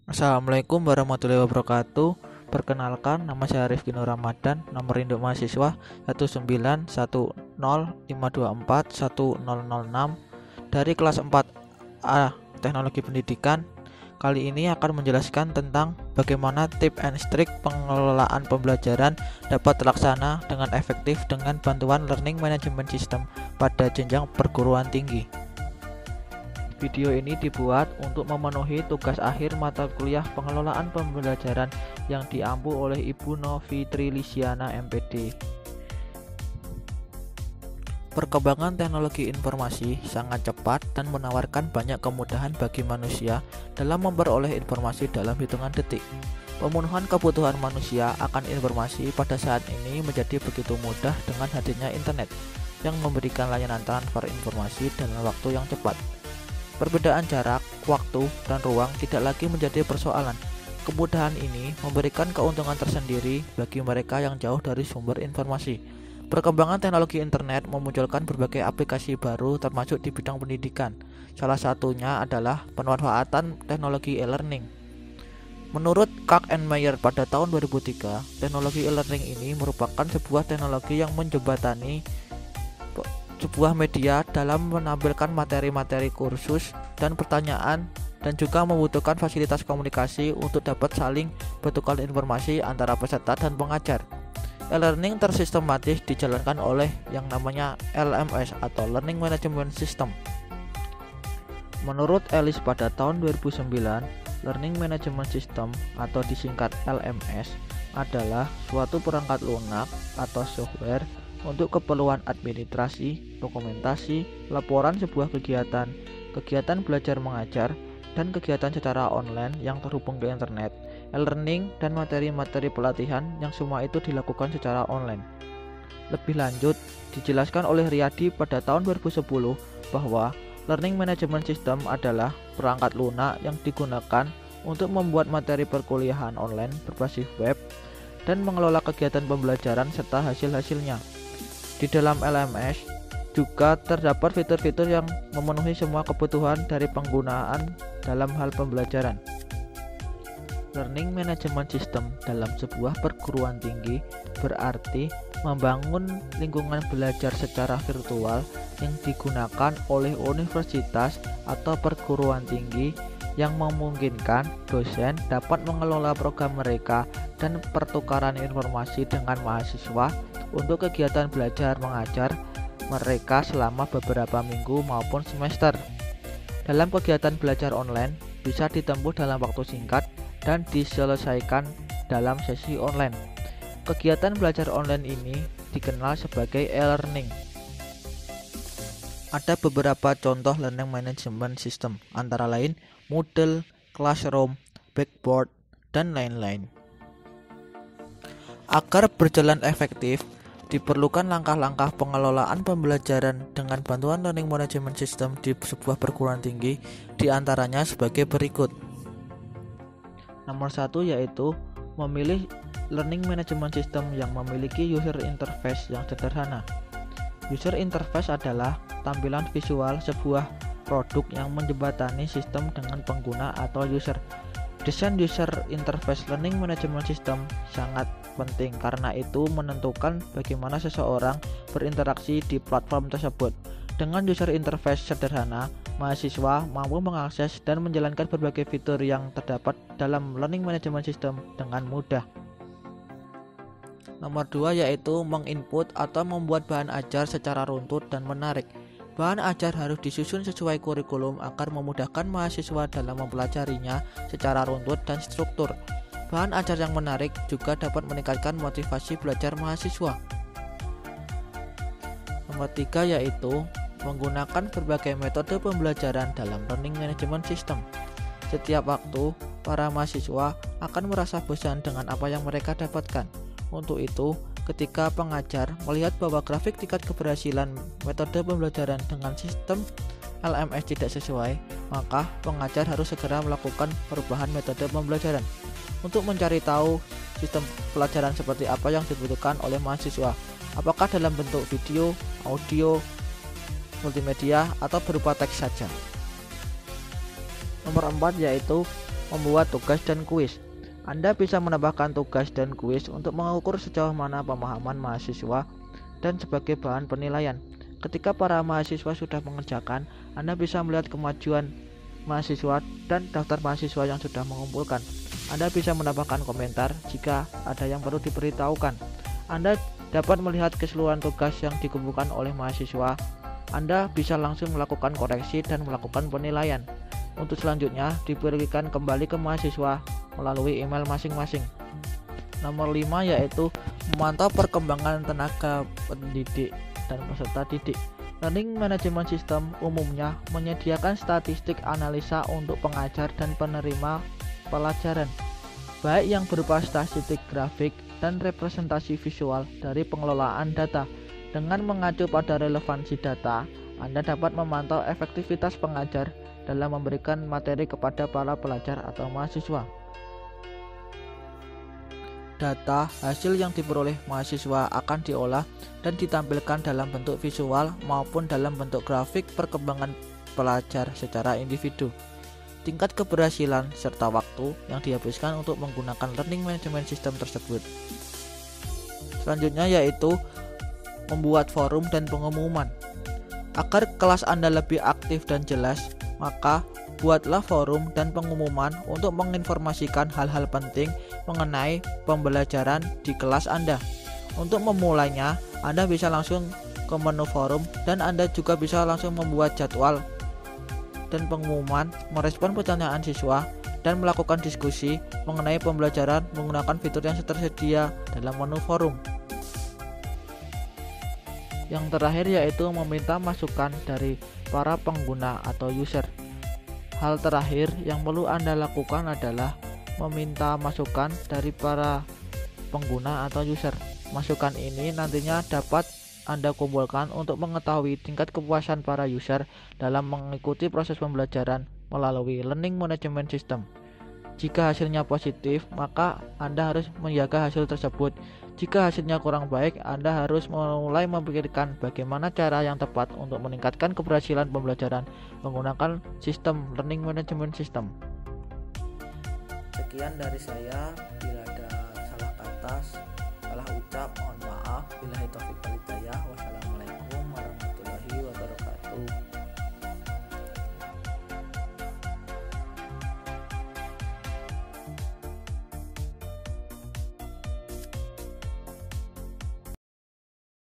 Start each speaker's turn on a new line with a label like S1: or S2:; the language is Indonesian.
S1: Assalamualaikum warahmatullahi wabarakatuh. Perkenalkan, nama saya Rifki Nur Ramadan, nomor induk mahasiswa 19105241006 dari kelas 4A Teknologi Pendidikan. Kali ini akan menjelaskan tentang bagaimana tips and trik pengelolaan pembelajaran dapat terlaksana dengan efektif dengan bantuan Learning Management System pada jenjang perguruan tinggi. Video ini dibuat untuk memenuhi tugas akhir mata kuliah pengelolaan pembelajaran yang diampu oleh Ibu Novitri Lisiana MPD. Perkembangan teknologi informasi sangat cepat dan menawarkan banyak kemudahan bagi manusia dalam memperoleh informasi dalam hitungan detik. Pemenuhan kebutuhan manusia akan informasi pada saat ini menjadi begitu mudah dengan hadirnya internet yang memberikan layanan transfer informasi dalam waktu yang cepat. Perbedaan jarak, waktu, dan ruang tidak lagi menjadi persoalan. Kemudahan ini memberikan keuntungan tersendiri bagi mereka yang jauh dari sumber informasi. Perkembangan teknologi internet memunculkan berbagai aplikasi baru termasuk di bidang pendidikan. Salah satunya adalah pemanfaatan teknologi e-learning. Menurut Kac and Meyer pada tahun 2003, teknologi e-learning ini merupakan sebuah teknologi yang menjembatani sebuah media dalam menampilkan materi-materi kursus dan pertanyaan dan juga membutuhkan fasilitas komunikasi untuk dapat saling bertukar informasi antara peserta dan pengajar. E-learning tersistematis dijalankan oleh yang namanya LMS atau Learning Management System. Menurut Ellis pada tahun 2009, Learning Management System atau disingkat LMS adalah suatu perangkat lunak atau software untuk keperluan administrasi, dokumentasi, laporan sebuah kegiatan, kegiatan belajar mengajar, dan kegiatan secara online yang terhubung ke internet, e-learning, dan materi-materi pelatihan yang semua itu dilakukan secara online. Lebih lanjut, dijelaskan oleh Riyadi pada tahun 2010 bahwa Learning Management System adalah perangkat lunak yang digunakan untuk membuat materi perkuliahan online berbasis web dan mengelola kegiatan pembelajaran serta hasil-hasilnya. Di dalam LMS juga terdapat fitur-fitur yang memenuhi semua kebutuhan dari penggunaan dalam hal pembelajaran. Learning Management System dalam sebuah perguruan tinggi berarti membangun lingkungan belajar secara virtual yang digunakan oleh universitas atau perguruan tinggi yang memungkinkan dosen dapat mengelola program mereka dan pertukaran informasi dengan mahasiswa untuk kegiatan belajar mengajar mereka selama beberapa minggu maupun semester. Dalam kegiatan belajar online bisa ditempuh dalam waktu singkat dan diselesaikan dalam sesi online. Kegiatan belajar online ini dikenal sebagai e-learning. Ada beberapa contoh learning management system, antara lain Moodle, Classroom, Blackboard, dan lain-lain. Agar berjalan efektif, diperlukan langkah-langkah pengelolaan pembelajaran dengan bantuan learning management system di sebuah perguruan tinggi, diantaranya sebagai berikut. Nomor 1 yaitu memilih learning management system yang memiliki user interface yang sederhana. User interface adalah tampilan visual sebuah produk yang menjembatani sistem dengan pengguna atau user. Desain user interface learning management system sangat penting karena itu menentukan bagaimana seseorang berinteraksi di platform tersebut. Dengan user interface sederhana, mahasiswa mampu mengakses dan menjalankan berbagai fitur yang terdapat dalam learning management system dengan mudah. Nomor 2 yaitu menginput atau membuat bahan ajar secara runtut dan menarik. Bahan ajar harus disusun sesuai kurikulum agar memudahkan mahasiswa dalam mempelajarinya secara runtut dan struktur. Bahan ajar yang menarik juga dapat meningkatkan motivasi belajar mahasiswa. Nomor 3 yaitu menggunakan berbagai metode pembelajaran dalam learning management system. Setiap waktu, para mahasiswa akan merasa bosan dengan apa yang mereka dapatkan. Untuk itu, ketika pengajar melihat bahwa grafik tingkat keberhasilan metode pembelajaran dengan sistem LMS tidak sesuai, maka pengajar harus segera melakukan perubahan metode pembelajaran. Untuk mencari tahu sistem pelajaran seperti apa yang dibutuhkan oleh mahasiswa, apakah dalam bentuk video, audio, multimedia, atau berupa teks saja. Nomor 4 yaitu membuat tugas dan kuis. Anda bisa menambahkan tugas dan kuis untuk mengukur sejauh mana pemahaman mahasiswa dan sebagai bahan penilaian. Ketika para mahasiswa sudah mengerjakan, Anda bisa melihat kemajuan mahasiswa dan daftar mahasiswa yang sudah mengumpulkan. Anda bisa menambahkan komentar jika ada yang perlu diberitahukan. Anda dapat melihat keseluruhan tugas yang dikumpulkan oleh mahasiswa. Anda bisa langsung melakukan koreksi dan melakukan penilaian. Untuk selanjutnya diberikan kembali ke mahasiswa melalui email masing-masing. Nomor 5 yaitu memantau perkembangan tenaga pendidik dan peserta didik. Learning Management System umumnya menyediakan statistik analisa untuk pengajar dan penerima pelajaran, baik yang berupa statistik grafik dan representasi visual dari pengelolaan data. Dengan mengacu pada relevansi data, Anda dapat memantau efektivitas pengajar dalam memberikan materi kepada para pelajar atau mahasiswa. Data hasil yang diperoleh mahasiswa akan diolah dan ditampilkan dalam bentuk visual maupun dalam bentuk grafik perkembangan pelajar secara individu. Tingkat keberhasilan serta waktu yang dihabiskan untuk menggunakan learning management system tersebut. Selanjutnya yaitu membuat forum dan pengumuman. Agar kelas Anda lebih aktif dan jelas, maka buatlah forum dan pengumuman untuk menginformasikan hal-hal penting mengenai pembelajaran di kelas Anda. Untuk memulainya, Anda bisa langsung ke menu forum dan Anda juga bisa langsung membuat jadwal dan pengumuman, merespon pertanyaan siswa, dan melakukan diskusi mengenai pembelajaran menggunakan fitur yang tersedia dalam menu forum. Yang terakhir yaitu meminta masukan dari para pengguna atau user. Hal terakhir yang perlu Anda lakukan adalah meminta masukan dari para pengguna atau user. Masukan ini nantinya dapat Anda kumpulkan untuk mengetahui tingkat kepuasan para user dalam mengikuti proses pembelajaran melalui Learning Management System. Jika hasilnya positif, maka Anda harus menjaga hasil tersebut. Jika hasilnya kurang baik, Anda harus mulai memikirkan bagaimana cara yang tepat untuk meningkatkan keberhasilan pembelajaran menggunakan sistem Learning Management System. Sekian dari saya. Bila ada salah kata, salah ucap, mohon maaf. Billahi taufiq wal hidayah. Wassalamualaikum.